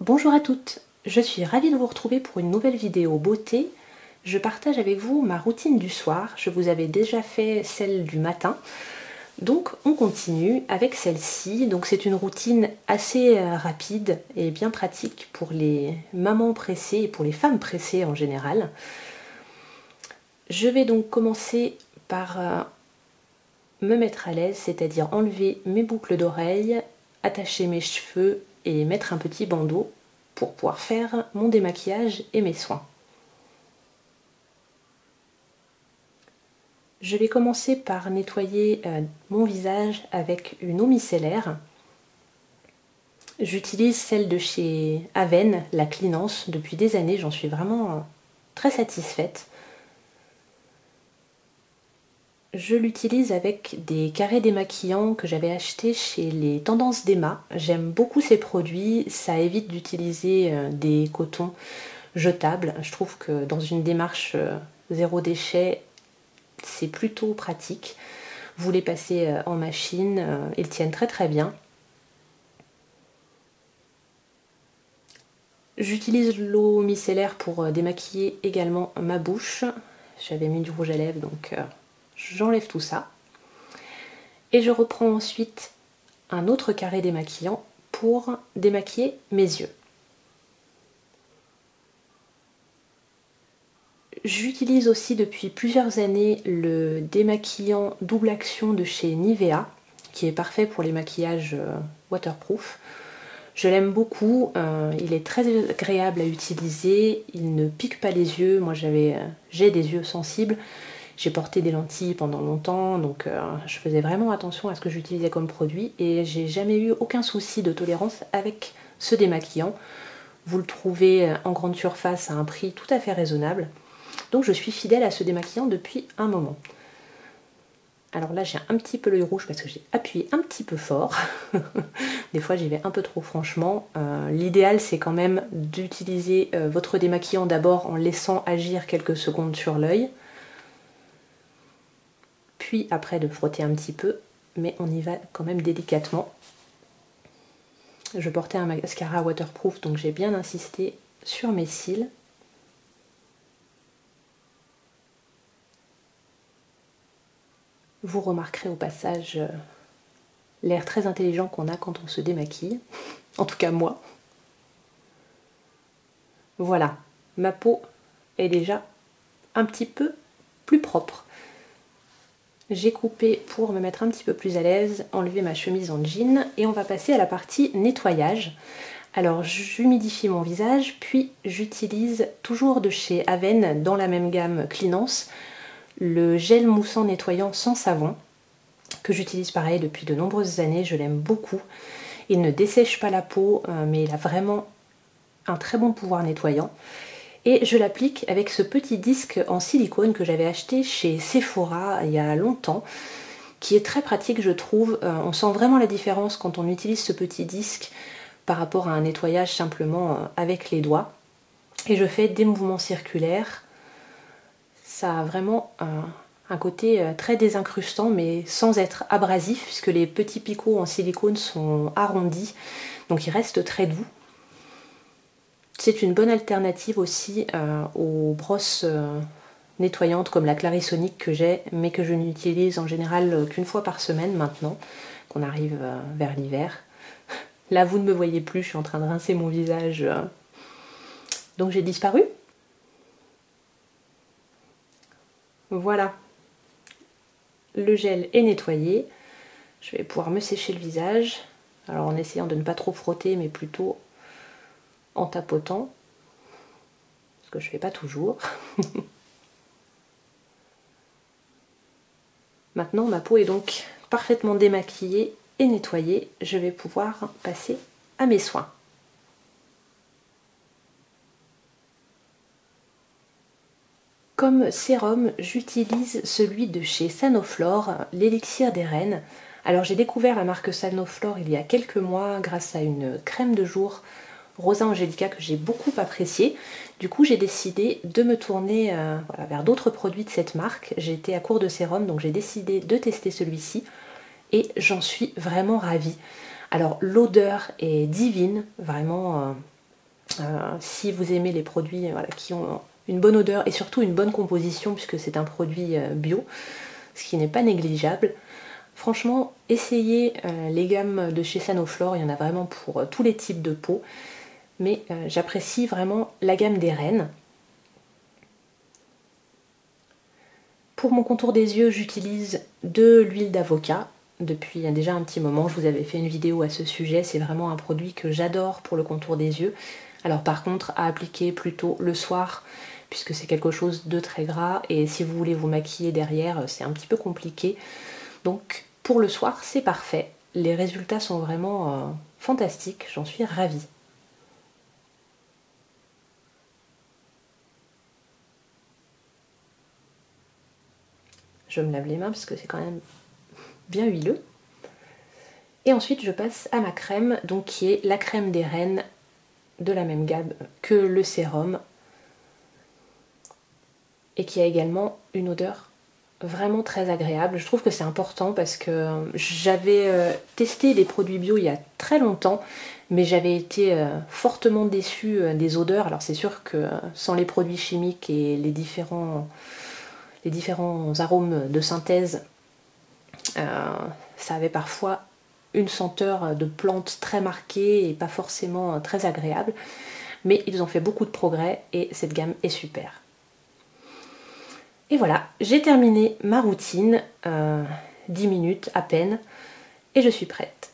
Bonjour à toutes, je suis ravie de vous retrouver pour une nouvelle vidéo beauté. Je partage avec vous ma routine du soir, je vous avais déjà fait celle du matin. Donc on continue avec celle-ci. Donc c'est une routine assez rapide et bien pratique pour les mamans pressées et pour les femmes pressées en général. Je vais donc commencer par me mettre à l'aise, c'est-à-dire enlever mes boucles d'oreilles, attacher mes cheveux et mettre un petit bandeau pour pouvoir faire mon démaquillage et mes soins. Je vais commencer par nettoyer mon visage avec une eau micellaire. J'utilise celle de chez Aven, la Cleanance, depuis des années, j'en suis vraiment très satisfaite. Je l'utilise avec des carrés démaquillants que j'avais achetés chez les Tendances d'Emma. J'aime beaucoup ces produits, ça évite d'utiliser des cotons jetables. Je trouve que dans une démarche zéro déchet, c'est plutôt pratique. Vous les passez en machine, ils tiennent très très bien. J'utilise l'eau micellaire pour démaquiller également ma bouche. J'avais mis du rouge à lèvres, donc j'enlève tout ça. Et je reprends ensuite un autre carré démaquillant pour démaquiller mes yeux. J'utilise aussi depuis plusieurs années le démaquillant double action de chez Nivea, qui est parfait pour les maquillages waterproof. Je l'aime beaucoup, il est très agréable à utiliser, il ne pique pas les yeux. Moi j'ai des yeux sensibles, j'ai porté des lentilles pendant longtemps, donc je faisais vraiment attention à ce que j'utilisais comme produit et j'ai jamais eu aucun souci de tolérance avec ce démaquillant. Vous le trouvez en grande surface à un prix tout à fait raisonnable. Donc je suis fidèle à ce démaquillant depuis un moment. Alors là j'ai un petit peu l'œil rouge parce que j'ai appuyé un petit peu fort. Des fois j'y vais un peu trop franchement. L'idéal c'est quand même d'utiliser votre démaquillant d'abord en laissant agir quelques secondes sur l'œil. Puis après de frotter un petit peu, mais on y va quand même délicatement. Je portais un mascara waterproof donc j'ai bien insisté sur mes cils. Vous remarquerez au passage l'air très intelligent qu'on a quand on se démaquille. En tout cas moi. Voilà, ma peau est déjà un petit peu plus propre. J'ai coupé pour me mettre un petit peu plus à l'aise, enlever ma chemise en jean et on va passer à la partie nettoyage. Alors j'humidifie mon visage, puis j'utilise toujours de chez Aven, dans la même gamme Cleanance, le gel moussant nettoyant sans savon, que j'utilise pareil depuis de nombreuses années, je l'aime beaucoup. Il ne dessèche pas la peau, mais il a vraiment un très bon pouvoir nettoyant. Et je l'applique avec ce petit disque en silicone que j'avais acheté chez Sephora il y a longtemps, qui est très pratique je trouve. On sent vraiment la différence quand on utilise ce petit disque par rapport à un nettoyage simplement avec les doigts. Et je fais des mouvements circulaires. Ça a vraiment un côté très désincrustant mais sans être abrasif puisque les petits picots en silicone sont arrondis, donc ils restent très doux. C'est une bonne alternative aussi aux brosses nettoyantes comme la Clarisonic que j'ai, mais que je n'utilise en général qu'une fois par semaine maintenant, qu'on arrive vers l'hiver. Là vous ne me voyez plus, je suis en train de rincer mon visage, donc j'ai disparu. Voilà, le gel est nettoyé, je vais pouvoir me sécher le visage, alors en essayant de ne pas trop frotter mais plutôt en tapotant, ce que je ne fais pas toujours. Maintenant ma peau est donc parfaitement démaquillée et nettoyée, je vais pouvoir passer à mes soins. Comme sérum, j'utilise celui de chez Sanoflore, l'élixir des reines. Alors j'ai découvert la marque Sanoflore il y a quelques mois grâce à une crème de jour Rosa Angelica que j'ai beaucoup appréciée. Du coup j'ai décidé de me tourner voilà, vers d'autres produits de cette marque. J'étais à court de sérum donc j'ai décidé de tester celui-ci et j'en suis vraiment ravie. Alors l'odeur est divine, vraiment Si vous aimez les produits voilà, qui ont une bonne odeur et surtout une bonne composition, puisque c'est un produit bio, ce qui n'est pas négligeable. Franchement, essayez les gammes de chez Sanoflore, il y en a vraiment pour tous les types de peau, mais j'apprécie vraiment la gamme des Reines. Pour mon contour des yeux, j'utilise de l'huile d'avocat. Depuis déjà un petit moment, je vous avais fait une vidéo à ce sujet, c'est vraiment un produit que j'adore pour le contour des yeux. Alors par contre, à appliquer plutôt le soir, puisque c'est quelque chose de très gras, et si vous voulez vous maquiller derrière, c'est un petit peu compliqué. Donc pour le soir, c'est parfait. Les résultats sont vraiment fantastiques, j'en suis ravie. Je me lave les mains parce que c'est quand même bien huileux. Et ensuite je passe à ma crème, donc qui est la crème des Reines, de la même gamme que le sérum, et qui a également une odeur vraiment très agréable. Je trouve que c'est important parce que j'avais testé les produits bio il y a très longtemps, mais j'avais été fortement déçue des odeurs. Alors c'est sûr que sans les produits chimiques et les différents arômes de synthèse, ça avait parfois une senteur de plante très marquée et pas forcément très agréable. Mais ils ont fait beaucoup de progrès et cette gamme est super. Et voilà, j'ai terminé ma routine, 10 minutes à peine, et je suis prête.